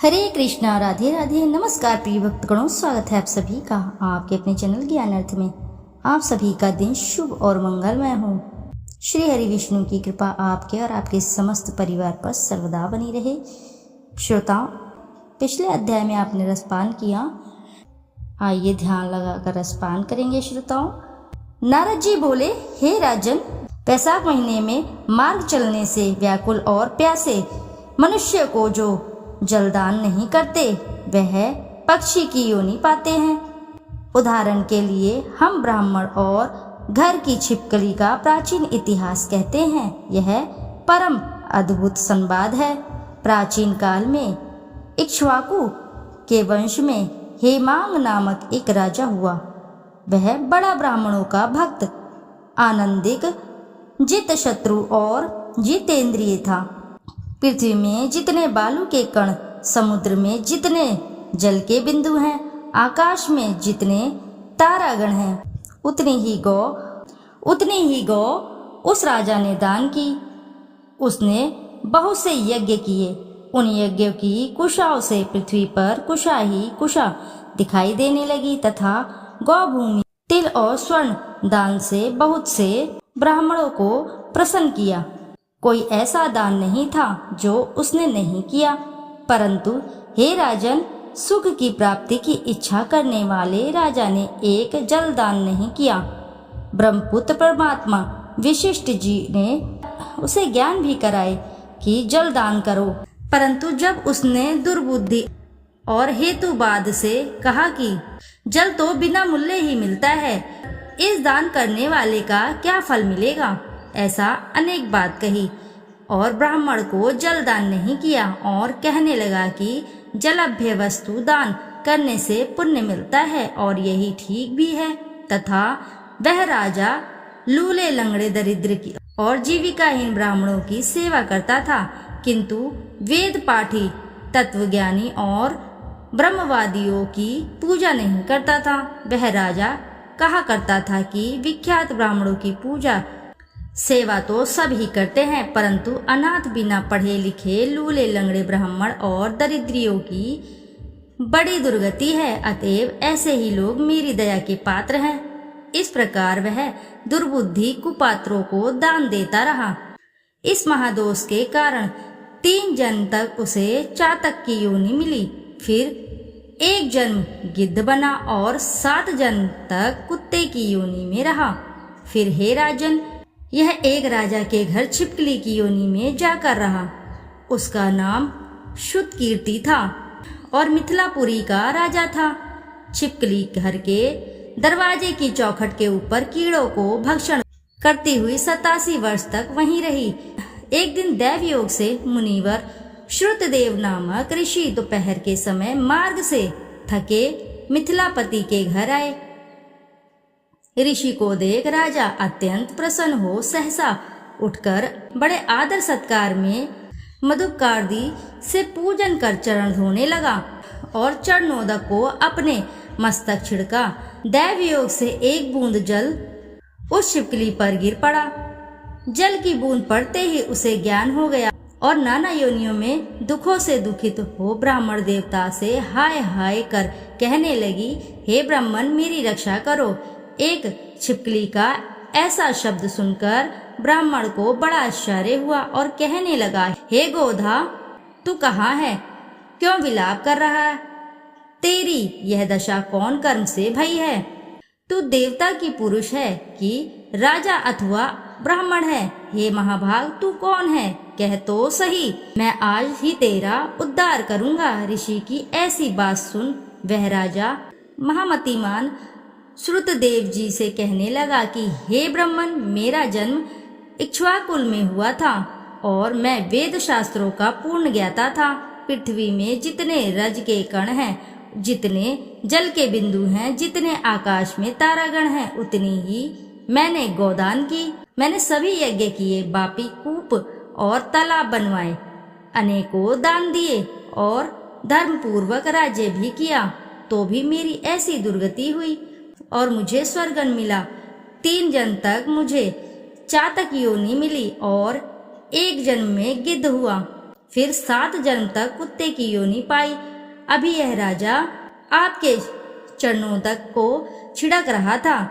हरे कृष्णा, राधे राधे। नमस्कार प्रिय भक्तगणों, स्वागत है आप सभी का आपके अपने चैनल ज्ञान अर्थ में। आप सभी का दिन शुभ और मंगलमय हो। श्री हरि विष्णु की कृपा आपके और आपके समस्त परिवार पर सर्वदा बनी रहे। श्रोताओं, पिछले अध्याय में आपने रसपान किया, आइए ध्यान लगाकर रसपान करेंगे। श्रोताओं, नारद जी बोले, हे राजन, वैशाख महीने में मार्ग चलने से व्याकुल और प्यासे मनुष्य को जो जलदान नहीं करते वह पक्षी की योनि पाते हैं। उदाहरण के लिए हम ब्राह्मण और घर की छिपकली का प्राचीन इतिहास कहते हैं। यह परम अद्भुत संवाद है। प्राचीन काल में इक्ष्वाकु के वंश में हेमांग नामक एक राजा हुआ। वह बड़ा ब्राह्मणों का भक्त, आनंदिक, जित शत्रु और जितेंद्रिय था। पृथ्वी में जितने बालू के कण, समुद्र में जितने जल के बिंदु हैं, आकाश में जितने तारागण हैं, उतनी ही गौ उस राजा ने दान की। उसने बहुत से यज्ञ किए। उन यज्ञों की कुशाओं से पृथ्वी पर कुशा ही कुशा दिखाई देने लगी तथा गौभूमि, तिल और स्वर्ण दान से बहुत से ब्राह्मणों को प्रसन्न किया। कोई ऐसा दान नहीं था जो उसने नहीं किया। परंतु हे राजन, सुख की प्राप्ति की इच्छा करने वाले राजा ने एक जल दान नहीं किया। ब्रह्मपुत्र परमात्मा विशिष्ट जी ने उसे ज्ञान भी कराए कि जल दान करो। परंतु जब उसने दुर्बुद्धि और हेतुवाद से कहा कि जल तो बिना मूल्य ही मिलता है, इस दान करने वाले का क्या फल मिलेगा, ऐसा अनेक बात कही और ब्राह्मण को जल दान नहीं किया और कहने लगा कि जलभ्य वस्तु दान करने से पुण्य मिलता है और यही ठीक भी है। तथा वह राजा लूले लंगड़े दरिद्र की और जीविकाहीन ब्राह्मणों की सेवा करता था, किंतु वेद पाठी, तत्वज्ञानी और ब्रह्मवादियों की पूजा नहीं करता था। वह राजा कहा करता था कि विख्यात ब्राह्मणों की पूजा सेवा तो सब ही करते हैं, परंतु अनाथ, बिना पढ़े लिखे, लूले लंगड़े ब्राह्मण और दरिद्रियों की बड़ी दुर्गति है। अतएव ऐसे ही लोग मेरी दया के पात्र हैं। इस प्रकार वह दुर्बुद्धि कुपात्रों को दान देता रहा। इस महादोष के कारण 3 जन्म तक उसे चातक की योनि मिली। फिर 1 जन्म गिद्ध बना और 7 जन्म तक कुत्ते की योनि में रहा। फिर हे राजन, यह एक राजा के घर छिपकली की योनि में जाकर रहा। उसका नाम शुद्धकीर्ति था और मिथिलापुरी का राजा था। छिपकली घर के दरवाजे की चौखट के ऊपर कीड़ों को भक्षण करती हुई 87 वर्ष तक वहीं रही। एक दिन दैव योग से मुनिवर श्रुतदेव नामक ऋषि दोपहर के समय मार्ग से थके मिथिलापति के घर आए। ऋषि को देख राजा अत्यंत प्रसन्न हो सहसा उठकर बड़े आदर सत्कार में मधुकार्दी से पूजन कर चरण धोने लगा और चरणोदक को अपने मस्तक छिड़का। दैव योग से एक बूंद जल उस छिपकली पर गिर पड़ा। जल की बूंद पड़ते ही उसे ज्ञान हो गया और नाना योनियों में दुखों से दुखित हो ब्राह्मण देवता से हाय हाय कर कहने लगी, हे ब्राह्मण, मेरी रक्षा करो। एक छिपकली का ऐसा शब्द सुनकर ब्राह्मण को बड़ा आश्चर्य हुआ और कहने लगा, हे गोधा, तू कहाँ है? क्यों विलाप कर रहा है? तेरी यह दशा कौन कर्म से भई है? तू देवता की पुरुष है कि राजा अथवा ब्राह्मण है? हे महाभाग, तू कौन है? कह तो सही, मैं आज ही तेरा उद्धार करूंगा। ऋषि की ऐसी बात सुन वह राजा महामतिमान श्रुतदेव जी से कहने लगा कि हे ब्राह्मण, मेरा जन्म इक्ष्वाकुल में हुआ था और मैं वेद शास्त्रों का पूर्ण ज्ञाता था। पृथ्वी में जितने रज के कण हैं, जितने जल के बिंदु हैं, जितने आकाश में तारागण हैं, उतनी ही मैंने गोदान की। मैंने सभी यज्ञ किए, बापी कूप और तालाब बनवाए, अनेकों दान दिए और धर्मपूर्वक राज्य भी किया, तो भी मेरी ऐसी दुर्गति हुई और मुझे स्वर्गन मिला। 3 जन्म तक मुझे चातक योनि मिली और 1 जन्म में गिद्ध हुआ। फिर 7 जन्म तक कुत्ते की योनि पाई। अभी यह राजा आपके चरणों तक को छिड़क रहा था,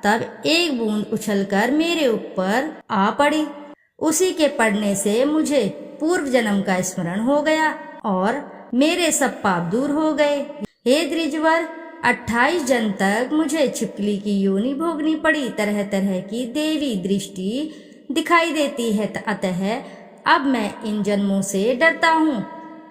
तब एक बूंद उछलकर मेरे ऊपर आ पड़ी। उसी के पड़ने से मुझे पूर्व जन्म का स्मरण हो गया और मेरे सब पाप दूर हो गए। हे द्विजवर, 28 जन्म तक मुझे छिपकली की योनि भोगनी पड़ी। तरह तरह की देवी दृष्टि दिखाई देती है, अतः अब मैं इन जन्मों से डरता हूँ।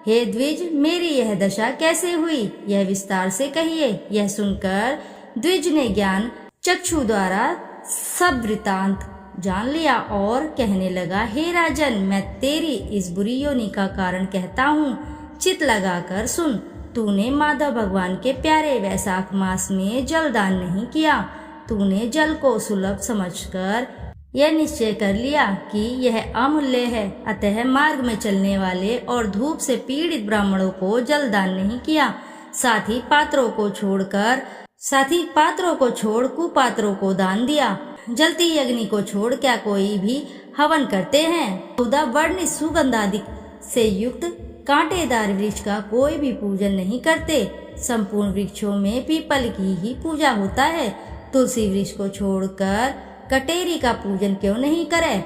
हे द्विज, मेरी यह दशा कैसे हुई, यह विस्तार से कहिए। यह सुनकर द्विज ने ज्ञान चक्षु द्वारा सब वृतांत जान लिया और कहने लगा, हे राजन, मैं तेरी इस बुरी योनि का कारण कहता हूँ, चित लगाकर सुन। तूने माधव भगवान के प्यारे वैशाख मास में जल दान नहीं किया। तूने जल को सुलभ समझकर यह निश्चय कर लिया कि यह अमूल्य है, अतः मार्ग में चलने वाले और धूप से पीड़ित ब्राह्मणों को जल दान नहीं किया। साथ ही पात्रों को छोड़ कुपात्रों को दान दिया। जलती अग्नि को छोड़ क्या कोई भी हवन करते हैं? 14 वर्णित सुगंधादि से युक्त कांटेदार वृक्ष का कोई भी पूजन नहीं करते। संपूर्ण वृक्षों में पीपल की ही पूजा होता है। तुलसी वृक्ष को छोड़कर कटेरी का पूजन क्यों नहीं करे?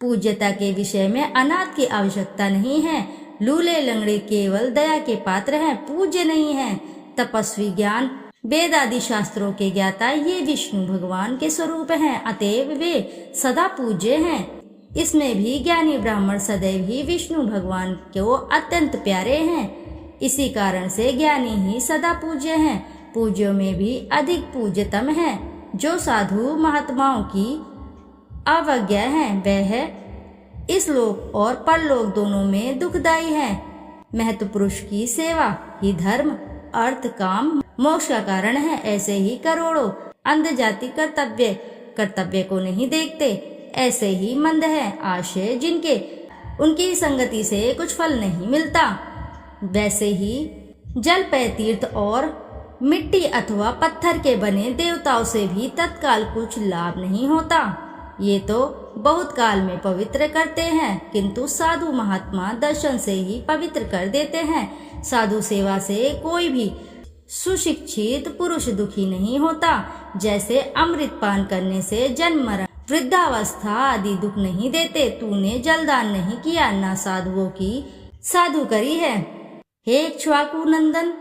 पूज्यता के विषय में अनाथ की आवश्यकता नहीं है। लूले लंगड़े केवल दया के पात्र हैं, पूज्य नहीं हैं। तपस्वी, ज्ञान वेद आदि शास्त्रों के ज्ञाता ये विष्णु भगवान के स्वरूप हैं, अतएव वे सदा पूज्य हैं। इसमें भी ज्ञानी ब्राह्मण सदैव ही विष्णु भगवान को अत्यंत प्यारे हैं। इसी कारण से ज्ञानी ही सदा पूज्य हैं। पूज्यों में भी अधिक पूज्यतम है। जो साधु महात्माओं की अवज्ञा है, वह इस लोक और परलोक दोनों में दुखदायी है। महत्व पुरुष की सेवा ही धर्म, अर्थ, काम, मोक्ष का कारण है। ऐसे ही करोड़ों अंध जाति कर्तव्य को नहीं देखते। ऐसे ही मंद है आशय जिनके उनकी संगति से कुछ फल नहीं मिलता। वैसे ही जल, पेय, तीर्थ और मिट्टी अथवा पत्थर के बने देवताओं से भी तत्काल कुछ लाभ नहीं होता। ये तो बहुत काल में पवित्र करते हैं, किंतु साधु महात्मा दर्शन से ही पवित्र कर देते हैं। साधु सेवा से कोई भी सुशिक्षित पुरुष दुखी नहीं होता। जैसे अमृत पान करने से जन्म, मरण, वृद्धावस्था आदि दुख नहीं देते। तूने जलदान नहीं किया, न साधुओं की साधु करी है। हे इक्ष्वाकु नंदन,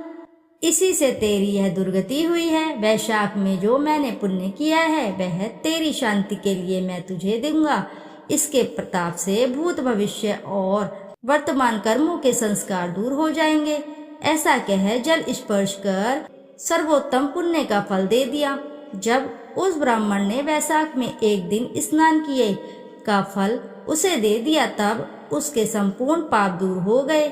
इसी से तेरी यह दुर्गति हुई है। वैशाख में जो मैंने पुण्य किया है वह तेरी शांति के लिए मैं तुझे दूंगा। इसके प्रताप से भूत, भविष्य और वर्तमान कर्मों के संस्कार दूर हो जाएंगे। ऐसा कह जल स्पर्श कर सर्वोत्तम पुण्य का फल दे दिया। जब उस ब्राह्मण ने वैशाख में एक दिन स्नान किए का फल उसे दे दिया, तब उसके संपूर्ण पाप दूर हो गए।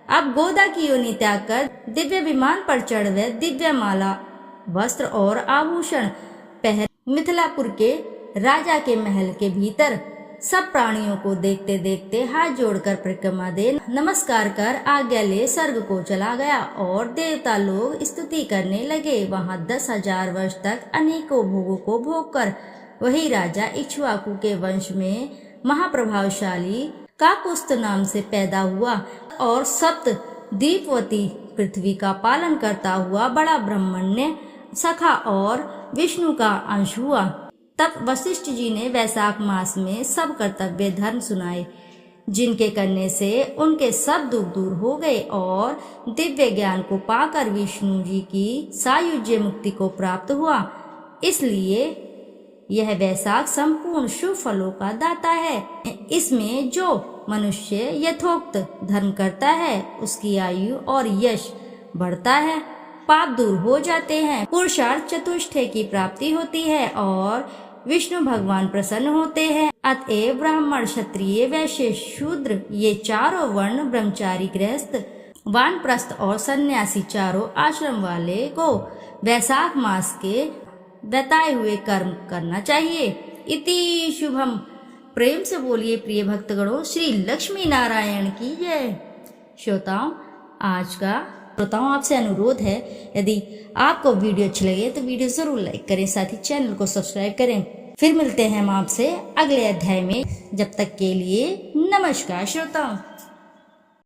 अब गोदा की योनि त्याग कर दिव्य विमान पर चढ़ वे दिव्य माला, वस्त्र और आभूषण पहन मिथिलापुर के राजा के महल के भीतर सब प्राणियों को देखते देखते हाथ जोड़कर परिक्रमा दे नमस्कार कर आज्ञा ले स्वर्ग को चला गया और देवता लोग स्तुति करने लगे। वहां 10,000 वर्ष तक अनेकों भोगों को भोग कर वही राजा इक्ष्वाकु के वंश में महाप्रभावशाली काकुस्थ नाम से पैदा हुआ और सप्त दीपवती पृथ्वी का पालन करता हुआ बड़ा ब्रह्मण्य सखा और विष्णु का अंश हुआ। तब वशिष्ठ जी ने वैशाख मास में सब कर्तव्य धर्म सुनाए, जिनके करने से उनके सब दुख दूर हो गए और दिव्य ज्ञान को पाकर विष्णु जी की सायुज्य मुक्ति को प्राप्त हुआ। इसलिए यह वैशाख संपूर्ण शुभ फलों का दाता है। इसमें जो मनुष्य यथोक्त धर्म करता है उसकी आयु और यश बढ़ता है, पाप दूर हो जाते हैं, पुरुषार्थ चतुष्टय की प्राप्ति होती है और विष्णु भगवान प्रसन्न होते हैं। अतएव ब्राह्मण, क्षत्रिय, वैश्य, शूद्र ये चारों वर्ण, ब्रह्मचारी, गृहस्थ, वानप्रस्थ और सन्यासी चारों आश्रम वाले को वैशाख मास के बताए हुए कर्म करना चाहिए। इति शुभम। प्रेम से बोलिए प्रिय भक्तगणों, श्री लक्ष्मी नारायण की जय। श्रोताओं, आपसे अनुरोध है, यदि आपको वीडियो अच्छी लगे तो वीडियो जरूर लाइक करें, साथ ही चैनल को सब्सक्राइब करें। फिर मिलते हैं हम आपसे अगले अध्याय में। जब तक के लिए नमस्कार श्रोताओं।